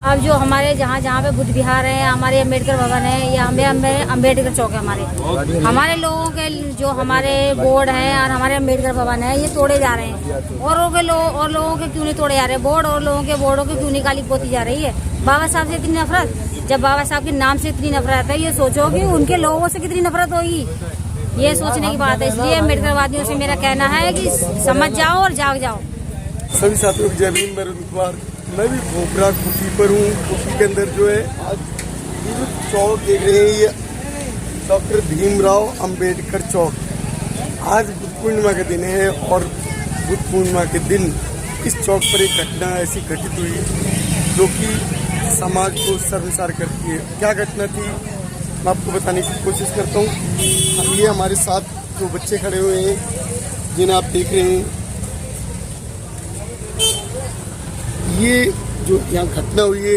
अब जो हमारे जहाँ जहाँ पे बुद्ध विहार है, हमारे अम्बेडकर भवन है, या हमें अम्बेडकर चौक है, हमारे लोगों के जो हमारे बोर्ड हैं और हमारे अम्बेडकर भवन है, ये तोड़े जा रहे हैं। और लोगों के क्यों नहीं तोड़े जा रहे बोर्ड, और लोगों के बोर्डों की क्यों नहीं काली पोती जा रही है? बाबा साहब से इतनी नफरत, जब बाबा साहब के नाम से इतनी नफरत है, ये सोचो कि उनके लोगों से कितनी नफरत होगी। ये सोचने की बात है। इसलिए अम्बेडकरवादियों से मेरा कहना है कि समझ जाओ और जाग जाओ। सभी साथियों को जय भीम। मैं रुद्र, मैं भी भोपरा कुटी पर हूँ। कुटी के अंदर जो है आज ये जो चौक देख रहे हैं, ये डॉक्टर भीमराव अंबेडकर चौक। आज बुद्ध पूर्णिमा का दिन है और बुद्ध पूर्णिमा के दिन इस चौक पर एक घटना ऐसी घटित हुई जो कि समाज को शर्मसार करती है। क्या घटना थी मैं आपको बताने की कोशिश करता हूँ। ये हमारे साथ जो बच्चे खड़े हुए हैं जिन्हें आप देख रहे हैं, ये जो यहाँ घटना हुई है,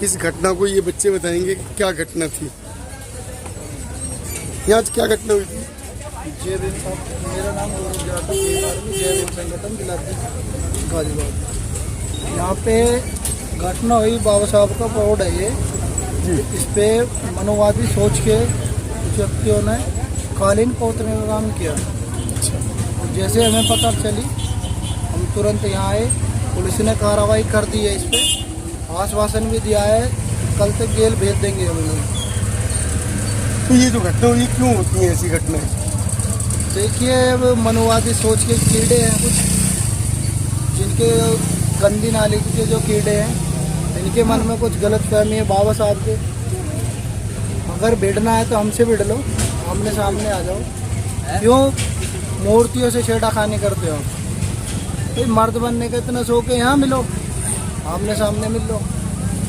इस घटना को ये बच्चे बताएंगे कि क्या घटना थी। यहाँ आज क्या घटना हुई थी? जय भीम साहब, मेरा नाम जय भीम संगठन गाजीपुर। यहाँ पे घटना हुई, बाबा साहब का बोर्ड है ये जी। इस पे मनोवादी सोच के कुछ व्यक्तियों ने कालीन पोतने का काम किया। अच्छा। जैसे हमें पता चली, हम तुरंत यहाँ आए। पुलिस ने कार्रवाई कर दी है, इस पे आश्वासन भी दिया है, कल तक जेल भेज देंगे हम लोग। तो ये जो घटना हुई क्यों होती है ऐसी घटनाएं? देखिए, अब मनोवादी सोच के कीड़े हैं कुछ, जिनके गंदी नाली के जो कीड़े हैं, इनके मन में कुछ गलत फहमी है बाबा साहब के। अगर भिड़ना है तो हमसे भिड़ लो, आमने सामने आ जाओ। क्यों मूर्तियों से छेड़खानी करते हो? भाई मर्द बनने का इतना शौक है, यहाँ मिलो, आमने सामने मिल लो।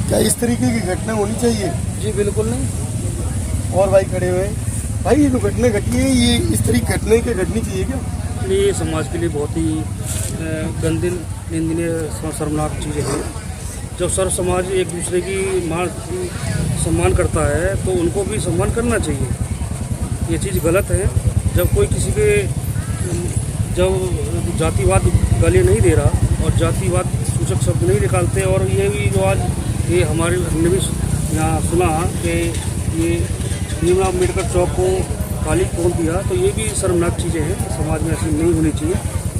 क्या इस तरीके की घटना होनी चाहिए? जी बिल्कुल नहीं। और भाई खड़े हुए भाई, ये जो घटना घटी है, ये इस तरीके घटना क्या घटनी चाहिए क्या? ये समाज के लिए बहुत ही गंदी, निंदनीय, शर्मनाक चीज़ है। जब सर्व समाज एक दूसरे की सम्मान करता है तो उनको भी सम्मान करना चाहिए। ये चीज़ गलत है। जब कोई किसी के जब जातिवाद गाली नहीं दे रहा और जातिवाद सूचक शब्द नहीं निकालते, और ये भी जो आज ये हमने भी यहाँ सुना कि ये भीमराव अम्बेडकर चौक को खाली खोल दिया, तो ये भी शर्मनाक चीज़ें हैं। समाज में ऐसी नहीं होनी चाहिए।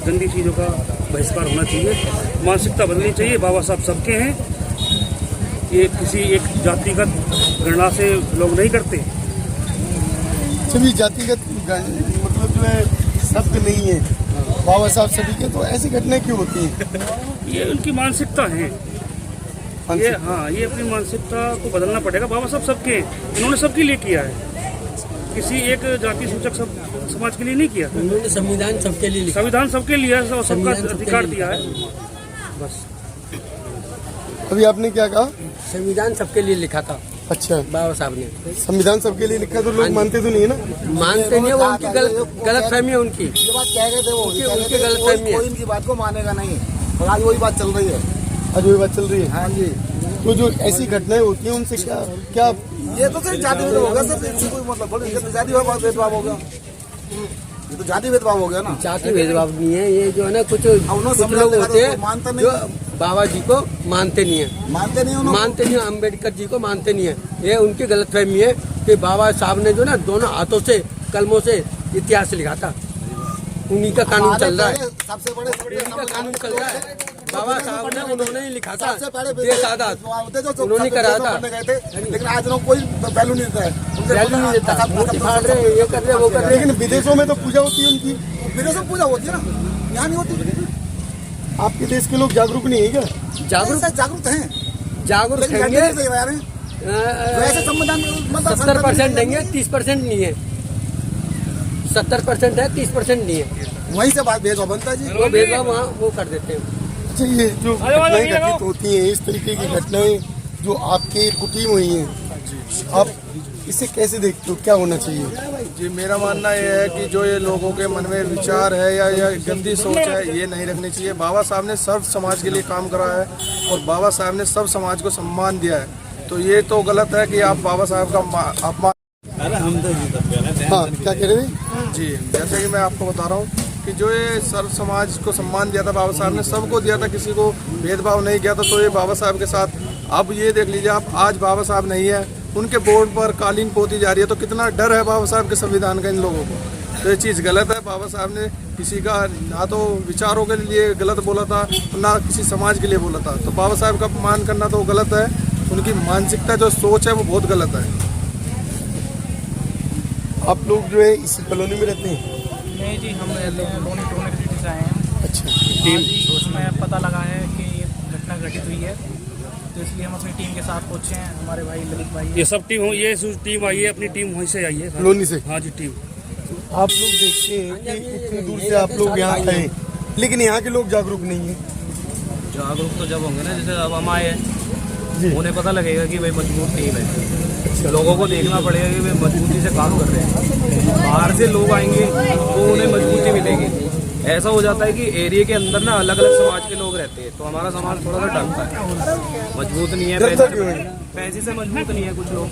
गंदी चीज़ों का बहिष्कार होना चाहिए, मानसिकता बदलनी चाहिए। बाबा साहब सबके हैं, ये किसी एक जातिगत गणना से लोग नहीं करते। सभी जातिगत मतलब जो है शब्द नहीं है, बाबा साहब सभी के, तो ऐसी घटनाएं क्यों होती हैं? ये उनकी मानसिकता है। ये ये अपनी मानसिकता को बदलना पड़ेगा। बाबा साहब सबके हैं, इन्होंने सबके लिए किया है, किसी एक जाति सूचक सब समाज के लिए नहीं किया। उन्होंने संविधान सबके लिए लिखा, संविधान सबके लिए है, सबका अधिकार दिया है। बस अभी आपने क्या कहा? संविधान सबके लिए लिखा था। अच्छा, बाबा साहब ने संविधान सबके लिए लिखा, तो लोग मानते तो नहीं है ना? मानते नहीं, वो उनकी गलत फहमी है। उनकी ये बात कह रहे थे वो, उनकी गलत फहमी है। कोई इनकी बात को मानेगा नहीं, और आज वही बात चल रही है। आज वही बात चल रही है। हाँ जी। तो जो ऐसी घटनाएं होती हैं उनसे क्या क्या ये तो सिर्फ जाति भेदभाव हो गया सर, इससे कोई मतलब थोड़ी। ये तो जाति भेदभाव हो गया, ये तो जाति भेदभाव हो गया ना। जाति भेदभाव नहीं है, ये जो है ना कुछ लोग होते हैं जो बाबा जी को मानते नहीं है, मानते नहीं, अम्बेडकर जी को मानते नहीं है। ये उनकी गलतफहमी है कि बाबा साहब ने जो ना दोनों हाथों से कलमों से इतिहास लिखा था। उन्हीं का कानून चल रहा है, सबसे बड़े उन्हीं का कानून चल रहा है। बाबा साहब ने उन्होंने ही लिखा था, देश आजाद उन्होंने करा था। लेकिन आज लोग कोई वैल्यू नहीं देता है, वैल्यू नहीं देता, दिखा रहे, ये कर रहे, वो कर रहे। लेकिन विदेशों में तो पूजा होती है उनकी। विदेशों में पूजा होती है ना, यहाँ नहीं होती। आपके देश के लोग जागरूक नहीं है क्या? जागरूक हैं, जागरूक लेकिन हैं। वैसे संविधान 70% देंगे, 30% नहीं है। 70% है, 30% नहीं है। वहीं से बात भेदभाव बनता है जी। वो भेदभाव वहाँ वो कर देते हैं। अच्छा, ये जो घटनाएं घटित होती हैं, इस तरीके की घटनाएं जो आपके कुटी में हुई हैं, आप इसे कैसे देखते हो? क्या होना चाहिए? जी, मेरा मानना यह है कि जो ये लोगों के मन में विचार है या गंदी सोच है, ये नहीं रखनी चाहिए। बाबा साहब ने सर्व समाज के लिए काम करा है और बाबा साहब ने सब समाज को सम्मान दिया है, तो ये तो गलत है कि आप बाबा साहब का अपमान। हाँ, क्या कह रहे हैं जी? जैसे कि मैं आपको बता रहा हूँ कि जो ये सर्व समाज को सम्मान दिया था बाबा साहब ने, सबको दिया था, किसी को भेदभाव नहीं किया था। तो ये बाबा साहब के साथ अब ये देख लीजिए आप, आज बाबा साहब नहीं है, उनके बोर्ड पर कालीन पोती जा रही है, तो कितना डर है बाबा साहब के संविधान का इन लोगों को। तो ये चीज़ गलत है। बाबा साहब ने किसी का ना तो विचारों के लिए गलत बोला था, ना किसी समाज के लिए बोला था। तो बाबा साहब का अपमान करना तो गलत है, उनकी मानसिकता जो सोच है वो बहुत गलत है। आप लोग जो है इसी कॉलोनी में रहते हैं? नहीं जी, हम रहते हैं लोनी सिटी से आए हैं। अच्छा। टीम उसमें पता लगा है कि ये घटना घटित हुई है, तो इसलिए हम अपनी टीम के साथ पहुँचे हैं। हमारे भाई ललित भाई, ये सब टीम ये टीम आई है, अपनी टीम वहीं से आई है लोनी से? हाँ जी टीम। आप लोग देखते हैं कि इतनी दूर से आप लोग यहाँ आए, लेकिन यहाँ के लोग जागरूक नहीं है। जागरूक तो जब होंगे ना, जैसे अब हम आए हैं, उन्हें पता लगेगा कि भाई मजबूत टीम है। लोगों को देखना पड़ेगा कि भाई मजबूती से काम कर रहे हैं। बाहर से लोग आएंगे तो उन्हें मजबूती मिलेगी। ऐसा हो जाता है कि एरिया के अंदर ना अलग अलग समाज के लोग रहते हैं, तो हमारा समाज थोड़ा सा डरता है, मजबूत नहीं है। पैसे से मजबूत नहीं है कुछ लोग।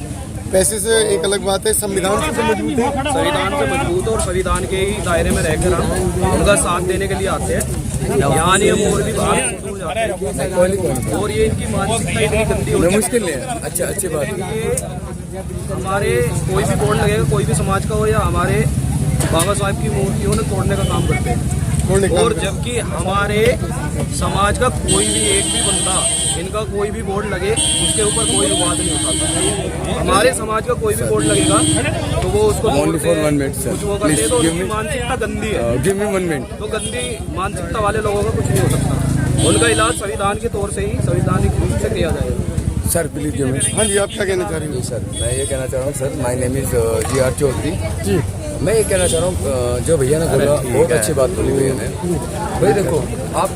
पैसे से एक अलग बात है, संविधान से मजबूत है। संविधान से मजबूत और संविधान के ही दायरे में रहकर हम उनका साथ देने के लिए आते हैं। यहाँ नहीं, हम और भी बाहर हो जाते हैं। और ये इनकी मानसिकता इतनी गंदी होती है, मुश्किल है। अच्छा, अच्छी बात है। ये हमारे कोई भी बोर्ड लगेगा, कोई भी समाज का हो, या हमारे बाबा साहब की मूर्तियों ने तोड़ने का काम करते हैं। और जबकि हमारे समाज का कोई भी एक भी बंदा, इनका कोई भी बोर्ड लगे, उसके ऊपर कोई विवाद नहीं उठाता। हमारे समाज का कोई भी बोर्ड लगेगा तो वो उसको कुछ वो करते हैं। तो उनकी मानसिकता गंदी है। तो गंदी मानसिकता वाले लोगों का कुछ नहीं हो सकता। उनका इलाज संविधान के तौर से ही, संवैधानिक रूप से किया जाएगा। सर प्लीज जो हाँ जी, आप क्या कहना चाह रहे हैं? सर मैं ये कहना चाह रहा हूँ sir, my name is GR Chaudhary ji. मैं ये कहना चाह रहा हूँ, जो भैया ने बोला बहुत अच्छी बात बोली भैया ने। भाई देखो, आप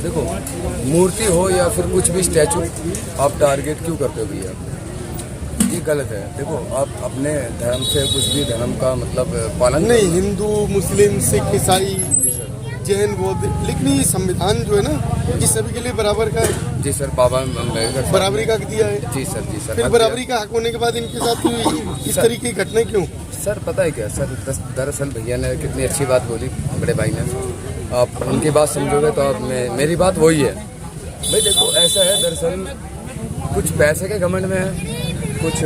देखो मूर्ति हो या फिर कुछ भी स्टैचू, आप टारगेट क्यों करते हो भैया? ये गलत है। देखो आप अपने धर्म से कुछ भी धर्म का मतलब पालन नहीं, हिंदू मुस्लिम सिख ईसाई जैन बौद्ध, लेकिन ये संविधान जो है ना, ये सभी के लिए बराबर का है। जी सर, बाबा बराबरी का हक दिया है। जी सर, जी सर। फिर बराबरी का हक होने के बाद इनके साथ इस तरीके की घटना क्यों? सर पता है क्या सर, दरअसल भैया ने कितनी अच्छी बात बोली, बड़े भाई ने। आप उनकी बात समझोगे तो आप मेरी बात वही है। भाई देखो ऐसा है, दरअसल कुछ पैसे के घमंड में है, कुछ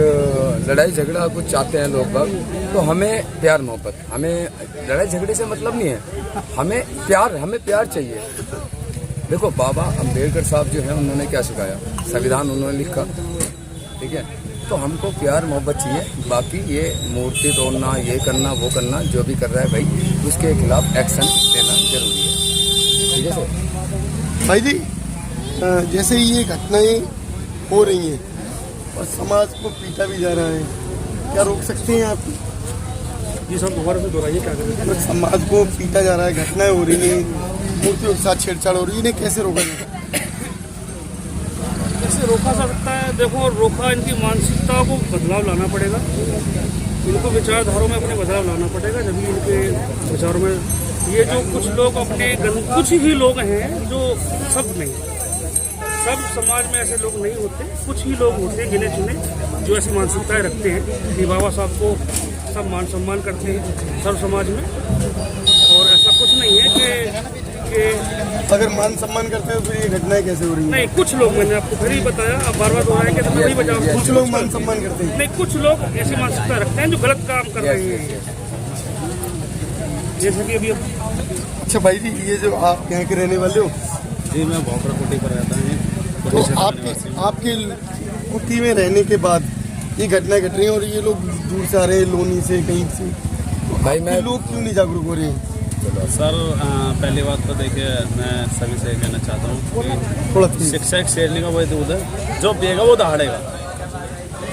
लड़ाई झगड़ा कुछ चाहते हैं लोग बाग। तो हमें प्यार मोहब्बत, हमें लड़ाई झगड़े से मतलब नहीं है, हमें प्यार चाहिए। देखो बाबा अम्बेडकर साहब जो है, उन्होंने क्या सिखाया, संविधान उन्होंने लिखा, ठीक है। तो हमको प्यार मोहब्बत चाहिए। बाकी ये मूर्ति तोड़ना, ये करना, वो करना, जो भी कर रहा है भाई, उसके खिलाफ एक्शन लेना जरूरी है, ठीक है सर। भाई जी, जैसे ये घटनाएं हो रही हैं और समाज को पीटा भी जा रहा है, क्या रोक सकते हैं आप? ये सब दोबारा से दोहराइए, क्या करें? समाज को पीटा जा रहा है, घटनाएं हो रही हैं, मूर्तियों के साथ छेड़छाड़ हो रही है, इन्हें कैसे रोका जाए? कैसे रोका सकता है? देखो, रोका, इनकी मानसिकता को बदलाव लाना पड़ेगा, इनको विचारधाराओं में अपने बदलाव लाना पड़ेगा। जब इनके विचारों में ये जो कुछ लोग अपने कुछ ही लोग हैं, जो सब नहीं, सब समाज में ऐसे लोग नहीं होते, कुछ ही लोग होते हैं गिने चुने जो ऐसी मानसिकताएं रखते हैं कि बाबा साहब को सब मान सम्मान करते हैं सर्व समाज में। और ऐसा कुछ नहीं है कि अगर मान सम्मान करते हैं तो ये घटनाएं कैसे हो रही हैं? नहीं, कुछ लोग, मैंने आपको फिर ही बताया, अब बार बार दोहराएंगे तो मैं वही बता। कुछ लोग मान सम्मान करते हैं, नहीं, कुछ लोग ऐसी मानसिकता रखते हैं जो गलत काम कर रहे हैं, जैसे कि अभी। अच्छा भाई जी, ये जो आप यहाँ के रहने वाले हो? जी, मैं भोपरा कोटी पर रहता हूँ। तो आपके कुटी में रहने के बाद ये घटनाएं घट रही हैं और ये लोग दूर से आ रहे हैं, लोनी से, कहीं से, भाई मैं लोग क्यों नहीं जागरूक हो रहे हैं? सर पहली बात तो देखिए, मैं सभी से कहना चाहता हूँ कि थोड़ा शिक्षा एक शेरने का वही उधर, जो पिएगा वो दहाड़ेगा।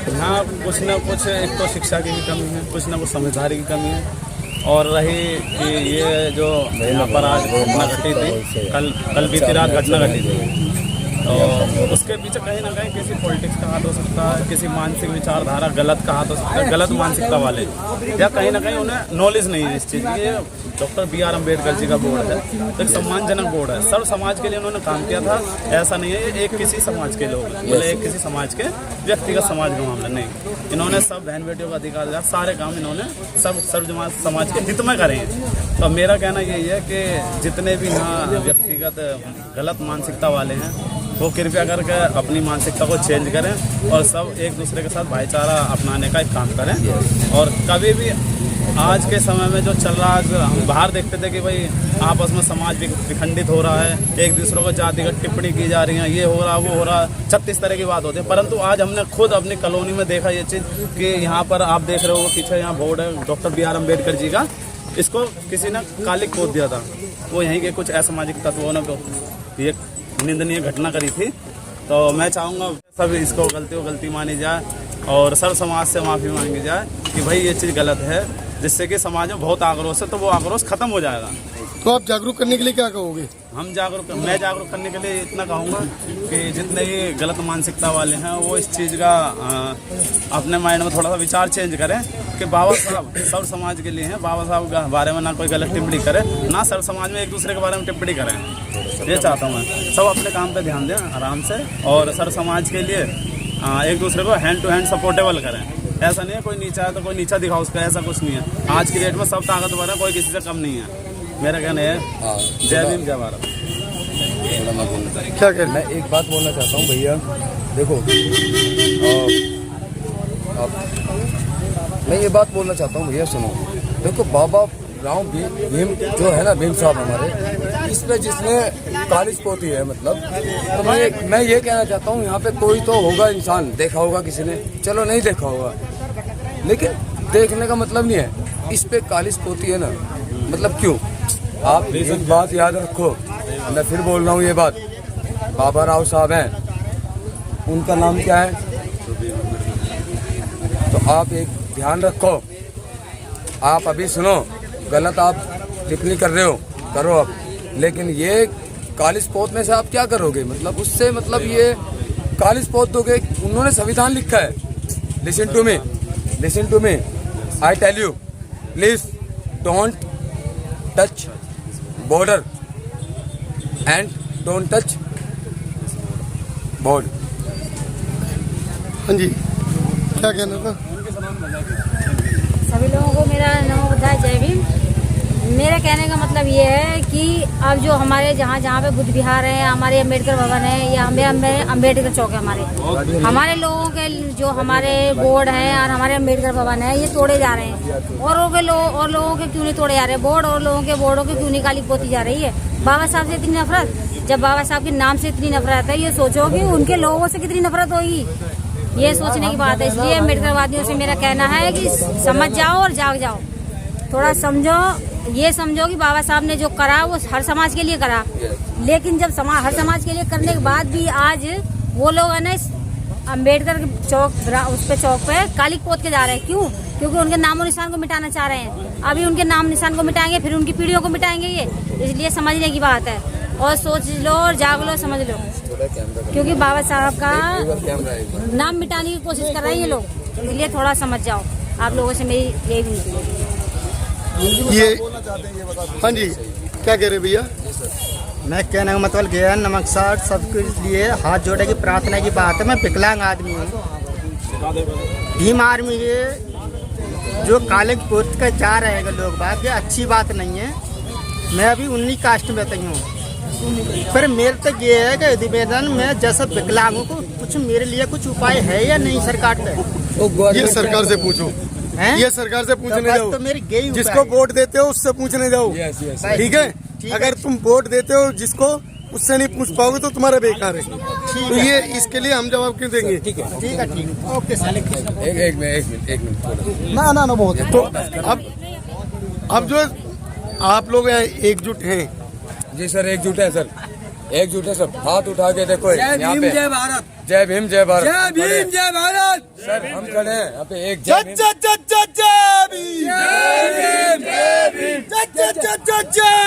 यहाँ कुछ ना कुछ, एक तो शिक्षा की भी कमी है, कुछ ना कुछ समझदारी की कमी है। और रही कि ये जो यहाँ पर आज घटना घटी थी, कल बीती रात घटना घटी थी, तो उसके पीछे कहीं ना कहीं किसी पॉलिटिक्स का हाथ हो सकता है, किसी मानसिक विचारधारा गलत का हाथ हो सकता है, गलत मानसिकता वाले, या कहीं ना कहीं उन्हें नॉलेज नहीं है इस चीज़ की। डॉक्टर BR अम्बेडकर जी का बोर्ड है, तो एक सम्मानजनक बोर्ड है, सर्व समाज के लिए उन्होंने काम किया था। ऐसा नहीं है ये एक किसी समाज के लोग, बोले एक किसी समाज के व्यक्तिगत समाज का मामला नहीं। इन्होंने सब बहन बेटियों का अधिकार दिया, सारे काम इन्होंने सब सर्व समाज के हित में करे हैं। तो मेरा कहना यही है कि जितने भी यहाँ व्यक्तिगत गलत मानसिकता वाले हैं वो कृपया करके अपनी मानसिकता को चेंज करें और सब एक दूसरे के साथ भाईचारा अपनाने का एक काम करें। और कभी भी आज के समय में जो चल रहा है, हम बाहर देखते थे कि भाई आपस में समाज विखंडित हो रहा है, एक दूसरे को जातिगत टिप्पणी की जा रही है, ये हो रहा वो हो रहा, 36 तरह की बात होती है। परंतु आज हमने खुद अपनी कॉलोनी में देखा ये चीज़ कि यहाँ पर आप देख रहे हो पीछे यहाँ बोर्ड है doctor B are Ambedkar ji का, इसको किसी ने कालिक पोत दिया था। वो यहीं के कुछ असामाजिक तत्वों ने ये निंदनीय घटना करी थी। तो मैं चाहूँगा सब इसको गलती मानी जाए और सर्व समाज से माफ़ी मांगी जाए कि भाई ये चीज़ गलत है, जिससे कि समाज में बहुत आक्रोश है, तो वो आक्रोश खत्म हो जाएगा। तो आप जागरूक करने के लिए क्या कहोगे? मैं जागरूक करने के लिए इतना कहूँगा कि जितने ही गलत मानसिकता वाले हैं वो इस चीज़ का अपने माइंड में थोड़ा सा विचार चेंज करें कि बाबा साहब सर्व समाज के लिए हैं। बाबा साहब के बारे में ना कोई गलत टिप्पणी करे, ना सर्व समाज में एक दूसरे के बारे में टिप्पणी करें। ये चाहता हूँ मैं, सब अपने काम पे ध्यान दें आराम से और सर्व समाज के लिए एक दूसरे को हैंड टू हैंड सपोर्टेबल करें। ऐसा नहीं है कोई नीचा है तो कोई नीचा दिखाओ उसका, ऐसा कुछ नहीं है। आज की डेट में सब ताकतवर है, कोई किसी से कम नहीं है। मेरा कहना है जय भीम जय भारत। क्या कहना? मैं एक बात बोलना चाहता हूँ भैया, देखो मैं ये बात बोलना चाहता हूँ भैया, सुनो। देखो बाबा राव भीम जो है ना, भीम साहब हमारे, इसमें जिसने कालिज पोती है, मतलब तो मैं ये कहना चाहता हूँ, यहाँ पे कोई तो होगा इंसान, देखा होगा किसी ने, चलो नहीं देखा होगा, लेकिन देखने का मतलब नहीं है इस पे कालिज पोती है ना, मतलब क्यों? आप एक बात याद रखो, मैं फिर बोल रहा हूँ ये बात, बाबा राव साहब हैं, उनका नाम क्या है? तो आप एक ध्यान रखो, आप अभी सुनो, गलत आप टिप्पणी कर रहे हो, करो आप, लेकिन ये कालिज पोतने से आप क्या करोगे? मतलब उससे मतलब ये कालिज पोत दोगे? उन्होंने संविधान लिखा है। Listen to me, I tell you, please don't touch border and don't touch board। हाँ जी, क्या कहना था? सभी लोगों को मेरा नमो बुद्धाय जय भीम। मेरा कहने का मतलब ये है कि अब जो हमारे जहाँ पे बुद्ध विहार है, हमारे अम्बेडकर भवन है, या अम्बेडकर चौक है, हमारे लोगों के जो हमारे बोर्ड हैं और हमारे अम्बेडकर भवन है, ये तोड़े जा रहे हैं। और लोगों के क्यों नहीं तोड़े जा रहे बोर्ड, और लोगों के बोर्डों के क्यों नहीं काली पोती जा रही है? बाबा साहब से इतनी नफरत, जब बाबा साहब के नाम से इतनी नफरत है, ये सोचो कि उनके लोगों से कितनी नफरत होगी। ये सोचने की बात है। इसलिए अम्बेडकरवादियों से मेरा कहना है कि समझ जाओ और जाग जाओ, थोड़ा समझो। ये समझो कि बाबा साहब ने जो करा वो हर समाज के लिए करा, लेकिन जब हर समाज के लिए करने के बाद भी आज वो लोग है ना अम्बेडकर चौक उस पे चौक पे कालिक पोत के जा रहे हैं। क्यों? क्योंकि उनके नामो निशान को मिटाना चाह रहे हैं। अभी उनके नाम निशान को मिटाएंगे, फिर उनकी पीढ़ियों को मिटाएंगे। ये इसलिए समझने की बात है, और सोच लो और जाग लो, समझ लो, क्योंकि बाबा साहब का नाम मिटाने की कोशिश कर रहे हैं ये लोग। इसलिए थोड़ा समझ जाओ। आप लोगों से मेरी यही विनती है। ये हाँ जी, क्या कह रहे भैया? मैं कहने का मतलब ये है, नमस्कार सबके लिए हाथ जोड़े की प्रार्थना की बात है। मैं विकलांग आदमी हूँ, भीम आर्मी ये जो काले पोत के जा रहे हैं लोग बात, ये अच्छी बात नहीं है। मैं अभी 19 कास्ट में हूँ, पर मेरे तक ये है कि निवेदन में जैसा विकलांगों को कुछ मेरे लिए कुछ उपाय है या नहीं सरकार पे? ये सरकार से पूछो, ये सरकार से पूछने जाओ। तो मेरी गई जिसको वोट देते हो उससे पूछने जाओ, ठीक है? अगर तुम वोट देते हो जिसको, उससे नहीं पूछ पाओगे तो तुम्हारा बेकार है। तो ये इसके लिए हम जवाब क्यों देंगे? ठीक है, ओके सर। एक मिनट ना बहुत तो अब जो आप लोग एकजुट हैं। जी सर, एकजुट है सर, एकजुट है सब। हाथ उठा के देखो, यहाँ पे जय भारत, जय भीम जय भारत, जय भीम जय भारत। सर हम खड़े हैं यहाँ पे, एक जय भीम जय भीम, जय भीम, जय भीम, जय भीम, जय